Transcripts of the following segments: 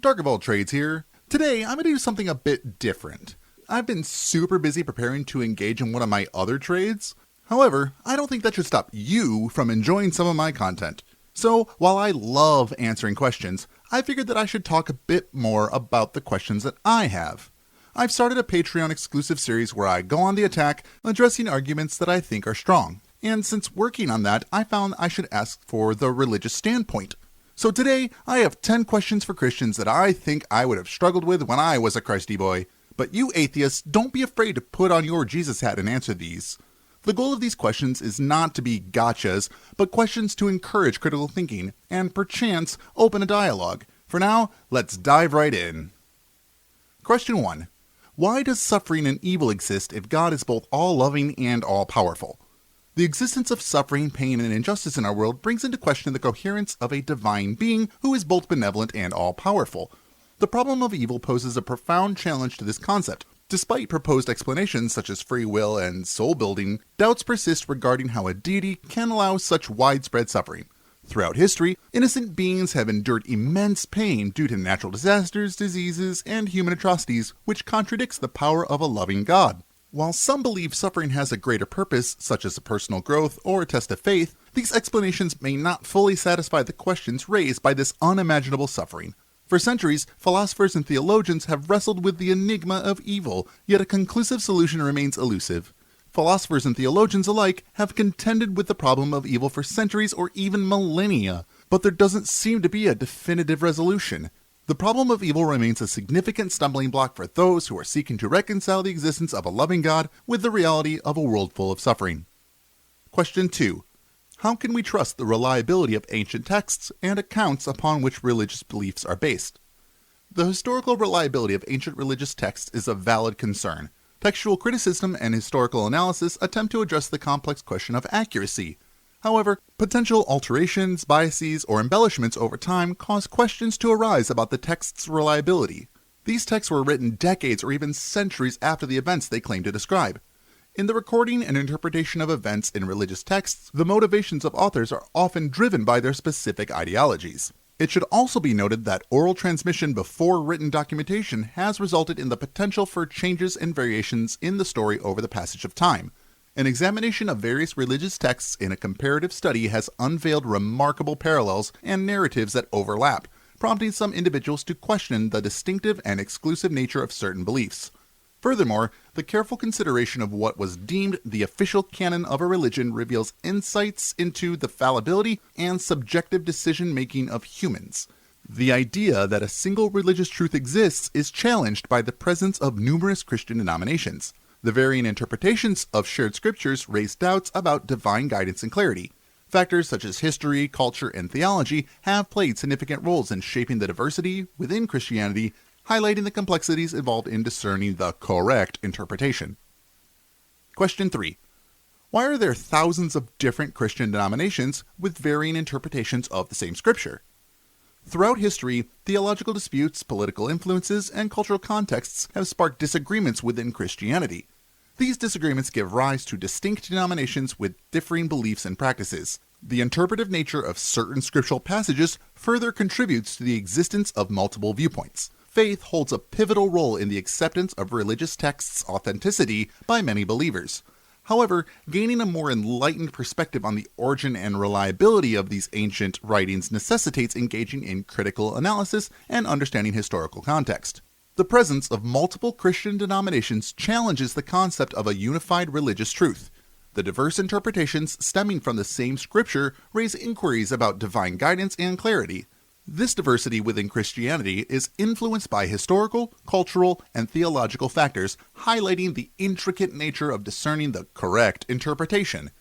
DarkOfAllTrades here. Today, I'm going to do something a bit different. I've been super busy preparing to engage in one of my other trades. However, I don't think that should stop you from enjoying some of my content. So, while I love answering questions, I figured that I should talk a bit more about the questions that I have. I've started a Patreon exclusive series where I go on the attack, addressing arguments that I think are strong. And since working on that, I found I should ask for the religious standpoint. So today, I have 10 questions for Christians that I think I would have struggled with when I was a Christy boy. But you atheists, don't be afraid to put on your Jesus hat and answer these. The goal of these questions is not to be gotchas, but questions to encourage critical thinking, and perchance, open a dialogue. For now, let's dive right in. Question 1. Why does suffering and evil exist if God is both all-loving and all-powerful? The existence of suffering, pain, and injustice in our world brings into question the coherence of a divine being who is both benevolent and all-powerful. The problem of evil poses a profound challenge to this concept. Despite proposed explanations such as free will and soul building, doubts persist regarding how a deity can allow such widespread suffering. Throughout history, innocent beings have endured immense pain due to natural disasters, diseases, and human atrocities, which contradicts the power of a loving God. While some believe suffering has a greater purpose, such as a personal growth or a test of faith, these explanations may not fully satisfy the questions raised by this unimaginable suffering. For centuries, philosophers and theologians have wrestled with the enigma of evil, yet a conclusive solution remains elusive. Philosophers and theologians alike have contended with the problem of evil for centuries or even millennia, but there doesn't seem to be a definitive resolution. The problem of evil remains a significant stumbling block for those who are seeking to reconcile the existence of a loving God with the reality of a world full of suffering. Question 2. How can we trust the reliability of ancient texts and accounts upon which religious beliefs are based? The historical reliability of ancient religious texts is a valid concern. Textual criticism and historical analysis attempt to address the complex question of accuracy. However, potential alterations, biases, or embellishments over time cause questions to arise about the text's reliability. These texts were written decades or even centuries after the events they claim to describe. In the recording and interpretation of events in religious texts, the motivations of authors are often driven by their specific ideologies. It should also be noted that oral transmission before written documentation has resulted in the potential for changes and variations in the story over the passage of time. An examination of various religious texts in a comparative study has unveiled remarkable parallels and narratives that overlap, prompting some individuals to question the distinctive and exclusive nature of certain beliefs. Furthermore, the careful consideration of what was deemed the official canon of a religion reveals insights into the fallibility and subjective decision-making of humans. The idea that a single religious truth exists is challenged by the presence of numerous Christian denominations. The varying interpretations of shared scriptures raise doubts about divine guidance and clarity. Factors such as history, culture, and theology have played significant roles in shaping the diversity within Christianity, highlighting the complexities involved in discerning the correct interpretation. Question 3. Why are there thousands of different Christian denominations with varying interpretations of the same scripture? Throughout history, theological disputes, political influences, and cultural contexts have sparked disagreements within Christianity. These disagreements give rise to distinct denominations with differing beliefs and practices. The interpretive nature of certain scriptural passages further contributes to the existence of multiple viewpoints. Faith holds a pivotal role in the acceptance of religious texts' authenticity by many believers. However, gaining a more enlightened perspective on the origin and reliability of these ancient writings necessitates engaging in critical analysis and understanding historical context. The presence of multiple Christian denominations challenges the concept of a unified religious truth. The diverse interpretations stemming from the same scripture raise inquiries about divine guidance and clarity. This diversity within Christianity is influenced by historical, cultural, and theological factors, highlighting the intricate nature of discerning the correct interpretation.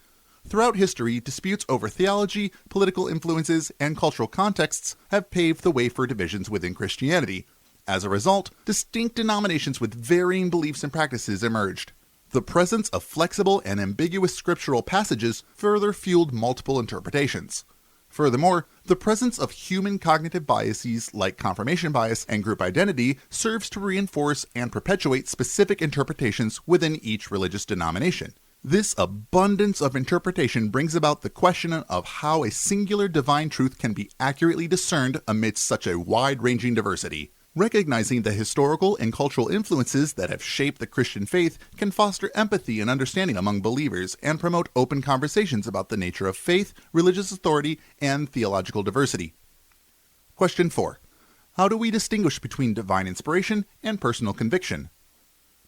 Throughout history, disputes over theology, political influences, and cultural contexts have paved the way for divisions within Christianity. As a result, distinct denominations with varying beliefs and practices emerged. The presence of flexible and ambiguous scriptural passages further fueled multiple interpretations. Furthermore, the presence of human cognitive biases like confirmation bias and group identity serves to reinforce and perpetuate specific interpretations within each religious denomination. This abundance of interpretation brings about the question of how a singular divine truth can be accurately discerned amidst such a wide-ranging diversity. Recognizing the historical and cultural influences that have shaped the Christian faith can foster empathy and understanding among believers and promote open conversations about the nature of faith, religious authority, and theological diversity. Question 4. How do we distinguish between divine inspiration and personal conviction?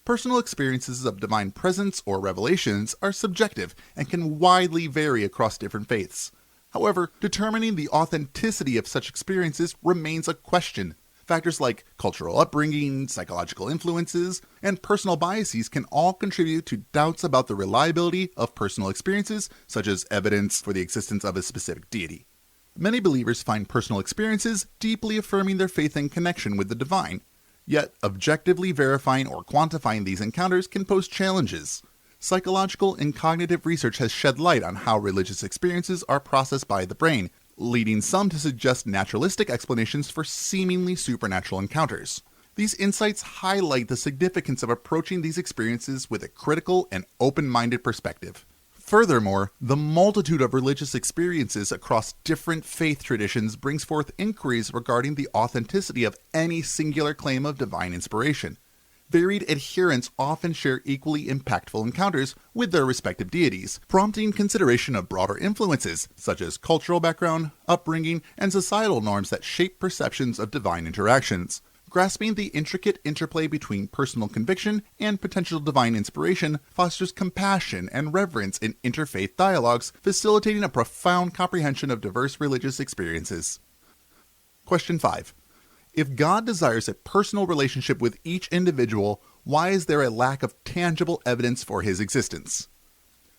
Personal experiences of divine presence or revelations are subjective and can widely vary across different faiths. However, determining the authenticity of such experiences remains a question. Factors like cultural upbringing, psychological influences, and personal biases can all contribute to doubts about the reliability of personal experiences, such as evidence for the existence of a specific deity. Many believers find personal experiences deeply affirming their faith and connection with the divine. Yet, objectively verifying or quantifying these encounters can pose challenges. Psychological and cognitive research has shed light on how religious experiences are processed by the brain, leading some to suggest naturalistic explanations for seemingly supernatural encounters. These insights highlight the significance of approaching these experiences with a critical and open-minded perspective. Furthermore, the multitude of religious experiences across different faith traditions brings forth inquiries regarding the authenticity of any singular claim of divine inspiration. Varied adherents often share equally impactful encounters with their respective deities, prompting consideration of broader influences, such as cultural background, upbringing, and societal norms that shape perceptions of divine interactions. Grasping the intricate interplay between personal conviction and potential divine inspiration fosters compassion and reverence in interfaith dialogues, facilitating a profound comprehension of diverse religious experiences. Question 5. If God desires a personal relationship with each individual, why is there a lack of tangible evidence for his existence?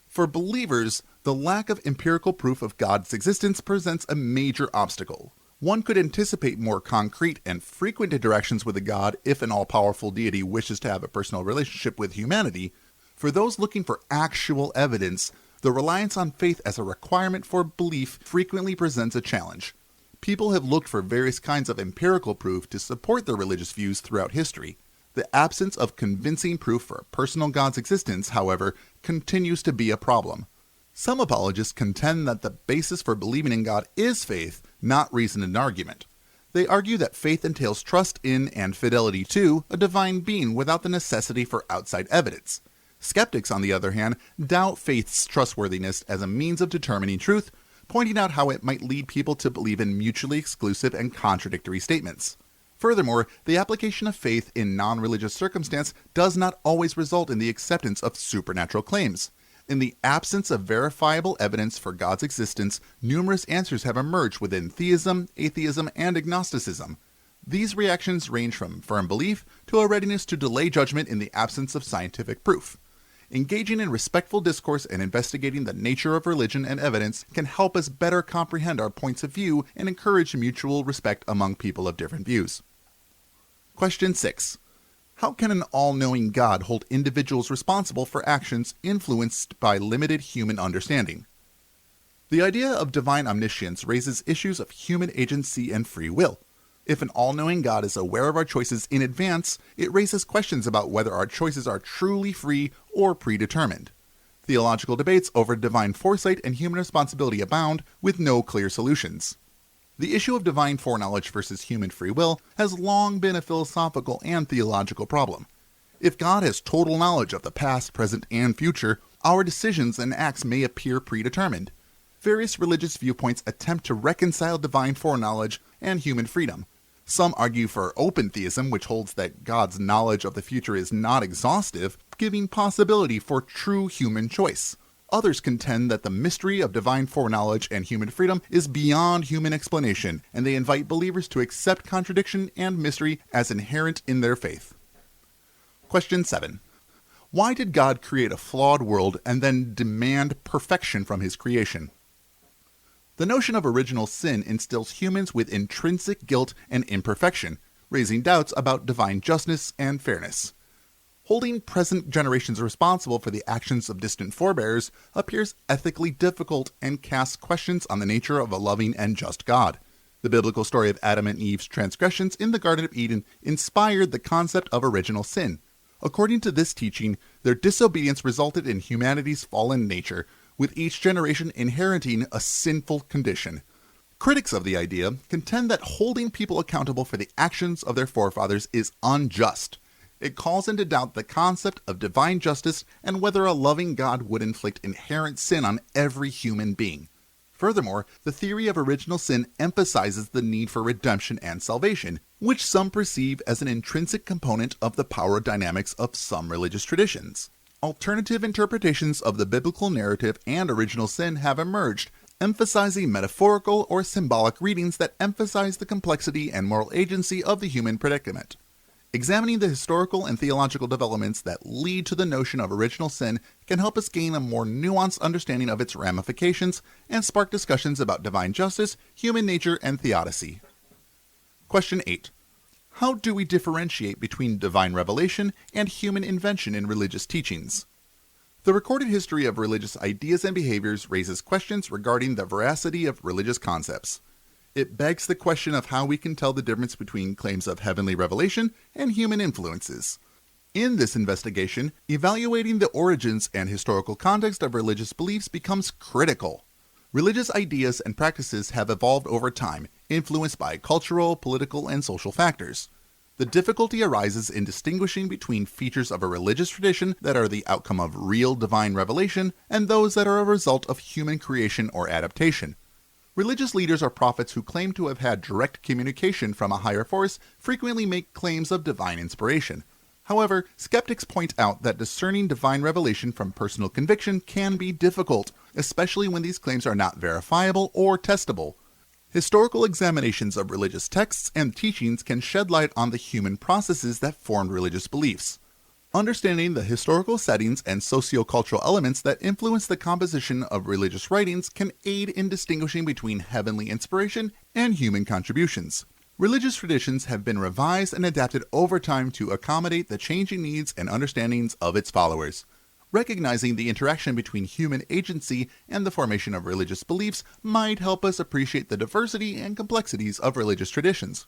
For believers, the lack of empirical proof of God's existence presents a major obstacle. One could anticipate more concrete and frequent interactions with a God if an all-powerful deity wishes to have a personal relationship with humanity. For those looking for actual evidence, the reliance on faith as a requirement for belief frequently presents a challenge. People have looked for various kinds of empirical proof to support their religious views throughout history. The absence of convincing proof for a personal God's existence, however, continues to be a problem. Some apologists contend that the basis for believing in God is faith, not reason and argument. They argue that faith entails trust in and fidelity to a divine being without the necessity for outside evidence. Skeptics, on the other hand, doubt faith's trustworthiness as a means of determining truth, pointing out how it might lead people to believe in mutually exclusive and contradictory statements. Furthermore, the application of faith in non-religious circumstance does not always result in the acceptance of supernatural claims. In the absence of verifiable evidence for God's existence, numerous answers have emerged within theism, atheism, and agnosticism. These reactions range from firm belief to a readiness to delay judgment in the absence of scientific proof. Engaging in respectful discourse and investigating the nature of religion and evidence can help us better comprehend our points of view and encourage mutual respect among people of different views. Question 6. How can an all-knowing God hold individuals responsible for actions influenced by limited human understanding? The idea of divine omniscience raises issues of human agency and free will. If an all-knowing God is aware of our choices in advance, it raises questions about whether our choices are truly free or predetermined. Theological debates over divine foresight and human responsibility abound, with no clear solutions. The issue of divine foreknowledge versus human free will has long been a philosophical and theological problem. If God has total knowledge of the past, present, and future, our decisions and acts may appear predetermined. Various religious viewpoints attempt to reconcile divine foreknowledge and human freedom. Some argue for open theism, which holds that God's knowledge of the future is not exhaustive, giving possibility for true human choice. Others contend that the mystery of divine foreknowledge and human freedom is beyond human explanation, and they invite believers to accept contradiction and mystery as inherent in their faith. Question 7. Why did God create a flawed world and then demand perfection from his creation? The notion of original sin instills humans with intrinsic guilt and imperfection, raising doubts about divine justice and fairness. Holding present generations responsible for the actions of distant forebears appears ethically difficult and casts questions on the nature of a loving and just God. The biblical story of Adam and Eve's transgressions in the Garden of Eden inspired the concept of original sin. According to this teaching, Their disobedience resulted in humanity's fallen nature, with each generation inheriting a sinful condition. Critics of the idea contend that holding people accountable for the actions of their forefathers is unjust. It calls into doubt the concept of divine justice and whether a loving God would inflict inherent sin on every human being. Furthermore, the theory of original sin emphasizes the need for redemption and salvation, which some perceive as an intrinsic component of the power dynamics of some religious traditions. Alternative interpretations of the biblical narrative and original sin have emerged, emphasizing metaphorical or symbolic readings that emphasize the complexity and moral agency of the human predicament. Examining the historical and theological developments that lead to the notion of original sin can help us gain a more nuanced understanding of its ramifications and spark discussions about divine justice, human nature, and theodicy. Question 8. How do we differentiate between divine revelation and human invention in religious teachings? The recorded history of religious ideas and behaviors raises questions regarding the veracity of religious concepts. It begs the question of how we can tell the difference between claims of heavenly revelation and human influences. In this investigation, evaluating the origins and historical context of religious beliefs becomes critical. Religious ideas and practices have evolved over time, influenced by cultural, political, and social factors. The difficulty arises in distinguishing between features of a religious tradition that are the outcome of real divine revelation and those that are a result of human creation or adaptation. Religious leaders or prophets who claim to have had direct communication from a higher force frequently make claims of divine inspiration. However, skeptics point out that discerning divine revelation from personal conviction can be difficult, especially when these claims are not verifiable or testable. Historical examinations of religious texts and teachings can shed light on the human processes that formed religious beliefs. Understanding the historical settings and sociocultural elements that influence the composition of religious writings can aid in distinguishing between heavenly inspiration and human contributions. Religious traditions have been revised and adapted over time to accommodate the changing needs and understandings of its followers. Recognizing the interaction between human agency and the formation of religious beliefs might help us appreciate the diversity and complexities of religious traditions.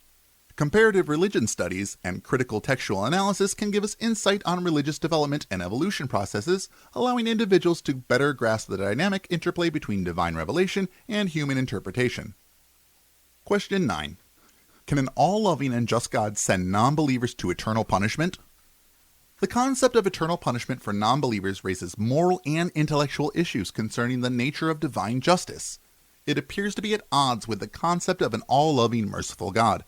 Comparative religion studies and critical textual analysis can give us insight on religious development and evolution processes, allowing individuals to better grasp the dynamic interplay between divine revelation and human interpretation. Question 9. Can an all-loving and just God send non-believers to eternal punishment? The concept of eternal punishment for non-believers raises moral and intellectual issues concerning the nature of divine justice. It appears to be at odds with the concept of an all-loving, merciful God.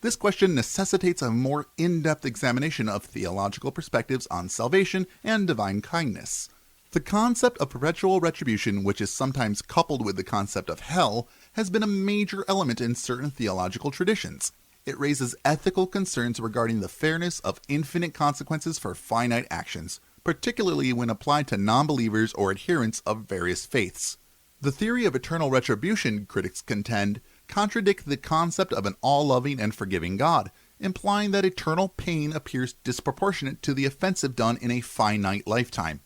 This question necessitates a more in-depth examination of theological perspectives on salvation and divine kindness. The concept of perpetual retribution, which is sometimes coupled with the concept of hell, has been a major element in certain theological traditions. It raises ethical concerns regarding the fairness of infinite consequences for finite actions, particularly when applied to non-believers or adherents of various faiths. The theory of eternal retribution, critics contend, contradicts the concept of an all-loving and forgiving God, implying that eternal pain appears disproportionate to the offensive done in a finite lifetime.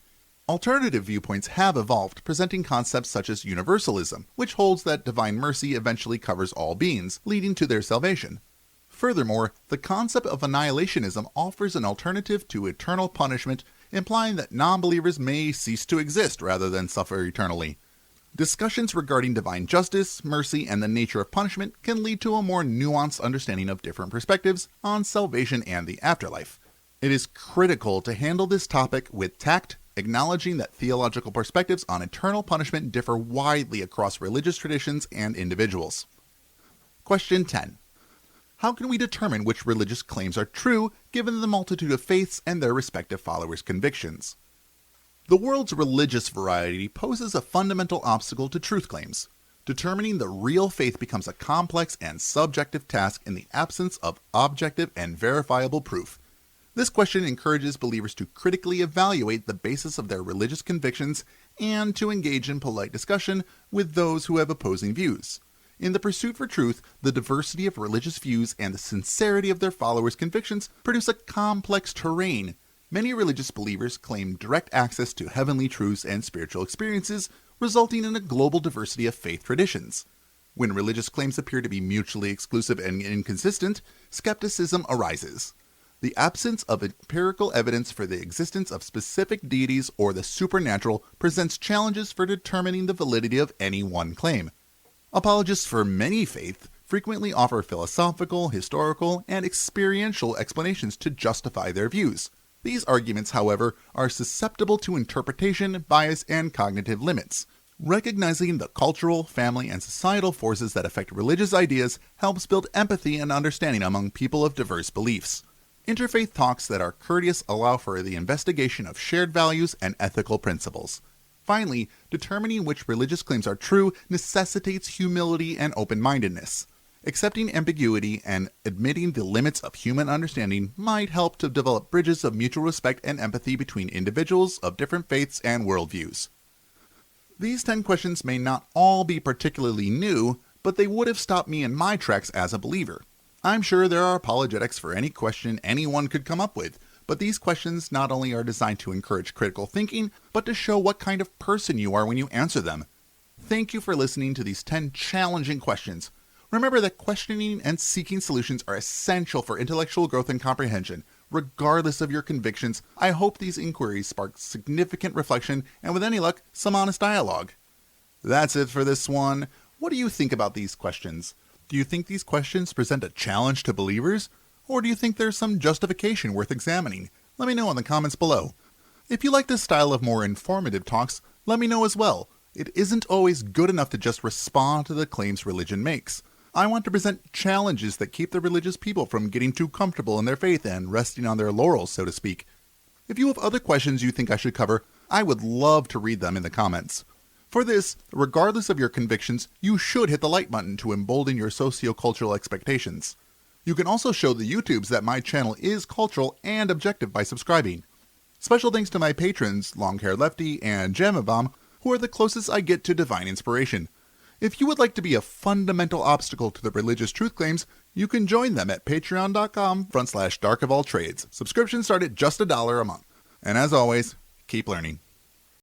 Alternative viewpoints have evolved, presenting concepts such as universalism, which holds that divine mercy eventually covers all beings, leading to their salvation. Furthermore, the concept of annihilationism offers an alternative to eternal punishment, implying that non-believers may cease to exist rather than suffer eternally. Discussions regarding divine justice, mercy, and the nature of punishment can lead to a more nuanced understanding of different perspectives on salvation and the afterlife. It is critical to handle this topic with tact, acknowledging that theological perspectives on eternal punishment differ widely across religious traditions and individuals. Question 10. How can we determine which religious claims are true given the multitude of faiths and their respective followers' convictions? The world's religious variety poses a fundamental obstacle to truth claims. Determining the real faith becomes a complex and subjective task in the absence of objective and verifiable proof. This question encourages believers to critically evaluate the basis of their religious convictions and to engage in polite discussion with those who have opposing views. In the pursuit for truth, the diversity of religious views and the sincerity of their followers' convictions produce a complex terrain. Many religious believers claim direct access to heavenly truths and spiritual experiences, resulting in a global diversity of faith traditions. When religious claims appear to be mutually exclusive and inconsistent, skepticism arises. The absence of empirical evidence for the existence of specific deities or the supernatural presents challenges for determining the validity of any one claim. Apologists for many faiths frequently offer philosophical, historical, and experiential explanations to justify their views. These arguments, however, are susceptible to interpretation, bias, and cognitive limits. Recognizing the cultural, family, and societal forces that affect religious ideas helps build empathy and understanding among people of diverse beliefs. Interfaith talks that are courteous allow for the investigation of shared values and ethical principles. Finally, determining which religious claims are true necessitates humility and open-mindedness. Accepting ambiguity and admitting the limits of human understanding might help to develop bridges of mutual respect and empathy between individuals of different faiths and worldviews. These 10 questions may not all be particularly new, but they would have stopped me in my tracks as a believer. I'm sure there are apologetics for any question anyone could come up with, but these questions not only are designed to encourage critical thinking, but to show what kind of person you are when you answer them. Thank you for listening to these 10 challenging questions. Remember that questioning and seeking solutions are essential for intellectual growth and comprehension. Regardless of your convictions, I hope these inquiries spark significant reflection and, with any luck, some honest dialogue. That's it for this one. What do you think about these questions? Do you think these questions present a challenge to believers? Or do you think there's some justification worth examining? Let me know in the comments below. If you like this style of more informative talks, let me know as well. It isn't always good enough to just respond to the claims religion makes. I want to present challenges that keep the religious people from getting too comfortable in their faith and resting on their laurels, so to speak. If you have other questions you think I should cover, I would love to read them in the comments. For this, regardless of your convictions, you should hit the like button to embolden your socio-cultural expectations. You can also show the YouTubes that my channel is cultural and objective by subscribing. Special thanks to my patrons, Longhaired Lefty and Jamabomb, who are the closest I get to divine inspiration. If you would like to be a fundamental obstacle to the religious truth claims, you can join them at patreon.com/DarkOfAllTrades. Subscriptions start at just $1 a month. And as always, keep learning.